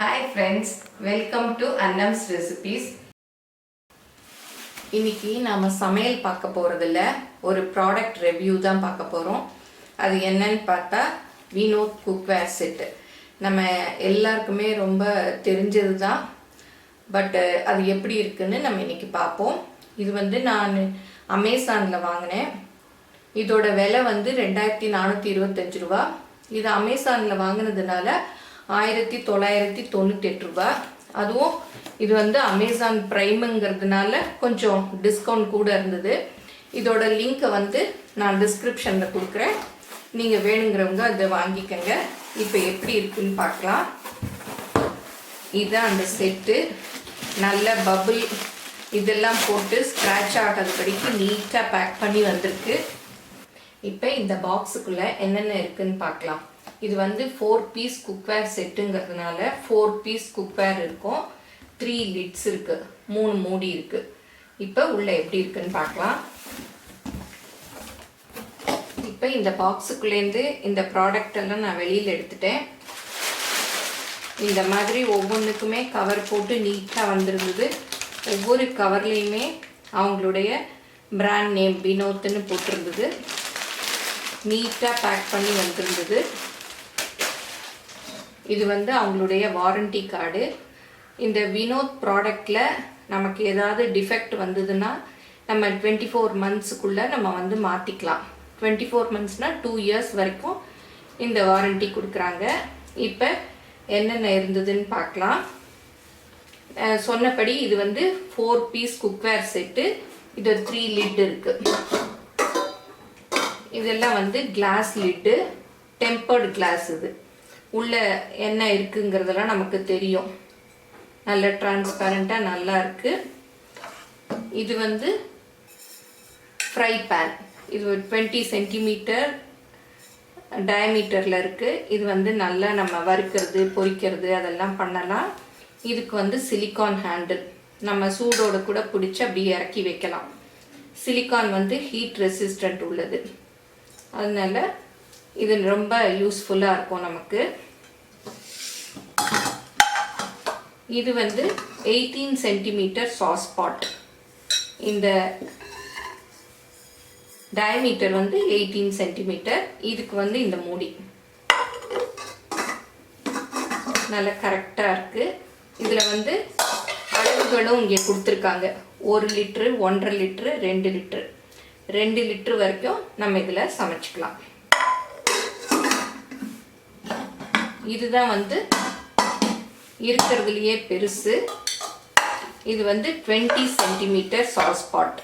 Hi friends, welcome to Annam's Recipes. இன்னைக்கு நாம சமையல் பார்க்க போறதில்ல, ஒரு ப்ராடக்ட் ரிவ்யூ தான் பார்க்க போறோம். அது என்னன்னு பார்த்தா வினோத் குக்வேர் செட். நம்ம எல்லாருக்குமே ரொம்ப தெரிஞ்சது தான். பட் அது எப்படி இருக்குன்னு நம்ம இன்னைக்கு பார்ப்போம். இது நான் அமேசானில் வாங்கினேன். இதோட விலை 2425 ரூபா. இது அமேசானில் வாங்கினதுனால 1998 ரூபா. அதுவும் இது அமேசான் பிரைமுங்கிறதுனால கொஞ்சம் டிஸ்கவுண்ட் கூட இருந்தது. இதோட லிங்க்கை நான் டிஸ்கிரிப்ஷனில் கொடுக்குறேன். நீங்கள் வேணுங்கிறவங்க அதை வாங்கிக்கோங்க. இப்போ எப்படி இருக்குன்னு பார்க்கலாம். இதுதான் அந்த செட்டு. நல்ல பபுள் இதெல்லாம் போட்டு ஸ்க்ராட்ச் ஆகாதபடிக்கு நீட்டாக பேக் பண்ணி வந்திருக்கு. இப்போ இந்த பாக்ஸுக்குள்ளே என்னென்ன இருக்குன்னு பார்க்கலாம். இது 4 பீஸ் குக்வேர் செட்டுங்கிறதுனால 4 பீஸ் குக்வேர் இருக்கும். 3 லிட்ஸ் இருக்கு, 3 மூடி இருக்கு. இப்போ உள்ள எப்படி இருக்குன்னு பார்க்கலாம். இப்போ இந்த பாக்ஸுக்குள்ளேருந்து இந்த ப்ராடக்ட் எல்லாம் நான் வெளியில் எடுத்துட்டேன். இந்த மாதிரி ஒவ்வொன்றுக்குமே கவர் போட்டு நீட்டாக வந்திருந்தது. ஒவ்வொரு கவர்லேயுமே அவங்களுடைய பிராண்ட் நேம் வினோத்னு போட்டிருந்தது. நீட்டாக பேக் பண்ணி வந்திருந்தது. இது அவங்களுடைய வாரண்டி கார்டு. இந்த வினோத் ப்ராடக்டில் நமக்கு ஏதாவது டிஃபெக்ட் வந்ததுன்னா நம்ம 24 மந்த்ஸுக்குள்ளே நம்ம மாற்றிக்கலாம். 24 மந்த்ஸ்னால் 2 இயர்ஸ் வரைக்கும் இந்த வாரண்டி கொடுக்குறாங்க. இப்போ என்னென்ன இருந்ததுன்னு பார்க்கலாம். சொன்னபடி இது 4 பீஸ் குக்வேர் செட்டு. இது 3 லிட் இருக்குது. இதெல்லாம் கிளாஸ் லிட்டு, டெம்பர்டு கிளாஸ். இது உள்ள என்ன இருக்குங்கிறதெல்லாம் நமக்கு தெரியும். நல்ல டிரான்ஸ்பரண்ட்டாக நல்லா இருக்குது. இது ஃப்ரை பேன். இது 20 சென்டிமீட்டர் டயமீட்டரில் இருக்குது. இது நல்லா நம்ம வறுக்கிறது பொரிக்கிறது அதெல்லாம் பண்ணலாம். இதுக்கு சிலிக்கான் ஹேண்டில். நம்ம சூடோடு கூட பிடிச்சி அப்படியே இறக்கி வைக்கலாம். சிலிக்கான் ஹீட் ரெசிஸ்டண்ட் உள்ளது. அதனால இது ரொம்ப யூஸ்ஃபுல்லாக இருக்கும் நமக்கு. இது 18 சென்டிமீட்டர் சாஸ் பாட். இந்த டயமீட்டர் 18 சென்டிமீட்டர். இதுக்கு இந்த மூடி நல்லா கரெக்டாக இருக்குது. இதில் அளவுகளும் இங்கே கொடுத்துருக்காங்க. 1 லிட்ரு, 1.5 லிட்ரு, 2 லிட்ரு. 2 லிட்ரு வரைக்கும் நம்ம இதில் சமைச்சிக்கலாம். இதுதான் இருக்கிறதுலையே பெருசு. இது 20 சென்டிமீட்டர் சாஸ் பாட்.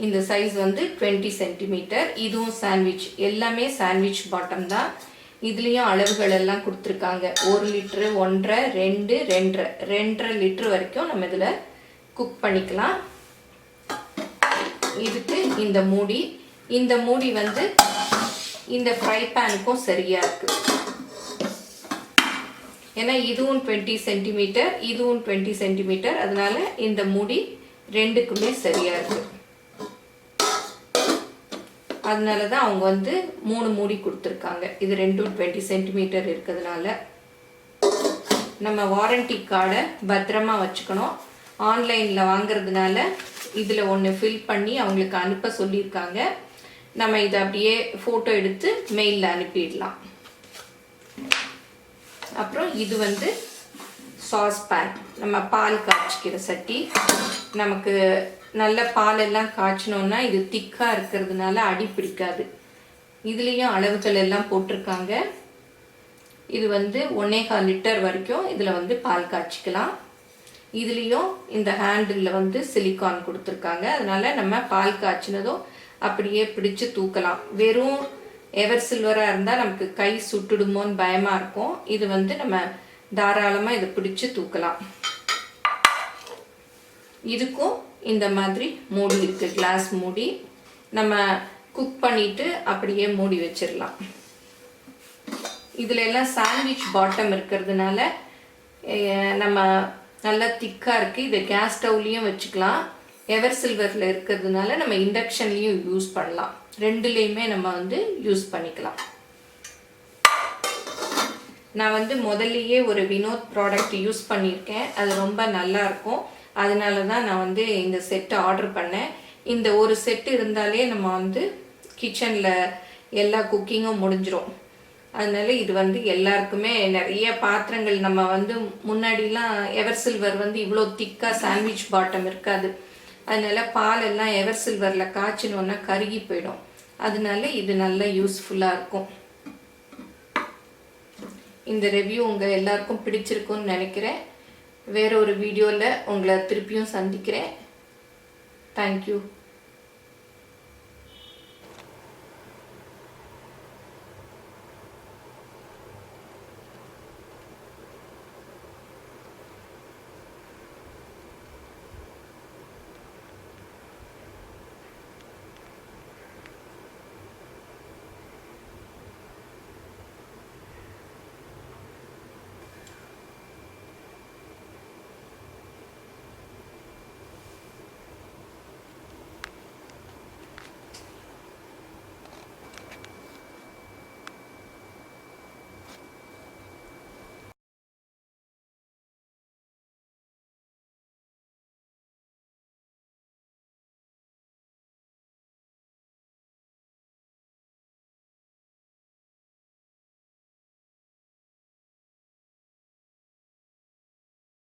இந்த சைஸ் 20 சென்டிமீட்டர். இதுவும் சாண்ட்விச், எல்லாமே சாண்ட்விச் பாட்டம் தான். இதுலேயும் அளவுகள் எல்லாம் கொடுத்துருக்காங்க. 1 லிட்ரு, 1.5, 2, 2.5 லிட்ரு வரைக்கும் நம்ம இதில் குக் பண்ணிக்கலாம். இதுக்கு இந்த மூடி. இந்த மூடி இந்த ஃப்ரை பேனுக்கும் சரியாக இருக்குது. ஏன்னா இதுவும் 20 சென்டிமீட்டர், இதுவும் 20 சென்டிமீட்டர். அதனால இந்த மூடி ரெண்டுக்குமே சரியாக இருக்குது. அதனால தான் அவங்க 3 மூடி கொடுத்துருக்காங்க. இது ரெண்டும் 20 சென்டிமீட்டர் இருக்கிறதுனால. நம்ம வாரண்டி கார்டை பத்திரமா வச்சுக்கணும். ஆன்லைனில் வாங்கிறதுனால இதில் ஒன்று ஃபில் பண்ணி அவங்களுக்கு அனுப்ப சொல்லியிருக்காங்க. நம்ம இதை அப்படியே ஃபோட்டோ எடுத்து மெயிலில் அனுப்பிடலாம். அப்புறம் இது சாஸ் பேன். நம்ம பால் காய்ச்சிக்கிற சட்டி. நமக்கு நல்ல பாலெல்லாம் காய்ச்சினோன்னா இது திக்காக இருக்கிறதுனால அடி பிடிக்காது. இதுலேயும் அளவுகள் எல்லாம் போட்டிருக்காங்க. இது 1.25 லிட்டர் வரைக்கும் இதில் பால் காய்ச்சிக்கலாம். இதுலேயும் இந்த ஹேண்டிலில் சிலிக்கான் கொடுத்துருக்காங்க. அதனால் நம்ம பால் காய்ச்சினதும் அப்படியே பிடிச்சு தூக்கலாம். வெறும் எவர் சில்வராக இருந்தால் நமக்கு கை சுட்டுடுமோன்னு பயமாக இருக்கும். இது நம்ம தாராளமாக இதை பிடிச்சி தூக்கலாம். இதுக்கும் இந்த மாதிரி மூடி இருக்குது, கிளாஸ் மூடி. நம்ம குக் பண்ணிவிட்டு அப்படியே மூடி வச்சிடலாம். இதில் எல்லாம் சாண்ட்விச் பாட்டம் இருக்கிறதுனால நம்ம நல்லா திக்காக இருக்குது. இதை கேஸ் ஸ்டவ்லேயும் வச்சுக்கலாம். எவர் சில்வரில் இருக்கிறதுனால நம்ம இண்டக்ஷன்லேயும் யூஸ் பண்ணலாம். ரெண்டுலேயுமே நம்ம யூஸ் பண்ணிக்கலாம். நான் வந்து முதல்லையே ஒரு வினோத் ப்ராடக்ட் யூஸ் பண்ணியிருக்கேன். அது ரொம்ப நல்லாயிருக்கும். அதனால தான் நான் வந்து இந்த செட்டு ஆர்டர் பண்ணேன். இந்த ஒரு செட்டு இருந்தாலே நம்ம வந்து கிச்சனில் எல்லா குக்கிங்கும் முடிஞ்சிடும். அதனால இது வந்து எல்லாருக்குமே நிறைய பாத்திரங்கள் நம்ம வந்து முன்னாடிலாம் எவர் சில்வர் வந்து இவ்வளோ திக்காக சாண்ட்விச் பாட்டம் இருக்காது. அதனால பால் எல்லாம் எவர் சில்வரில் காய்ச்சினோன்னா கருகி போயிடும். அதனால இது நல்ல யூஸ்ஃபுல்லாக இருக்கும். இந்த ரிவ்யூ உங்கள் எல்லாருக்கும் பிடிச்சிருக்குன்னு நினைக்கிறேன். வேற ஒரு வீடியோவில் உங்களை திருப்பியும் சந்திக்கிறேன். தேங்க்யூ.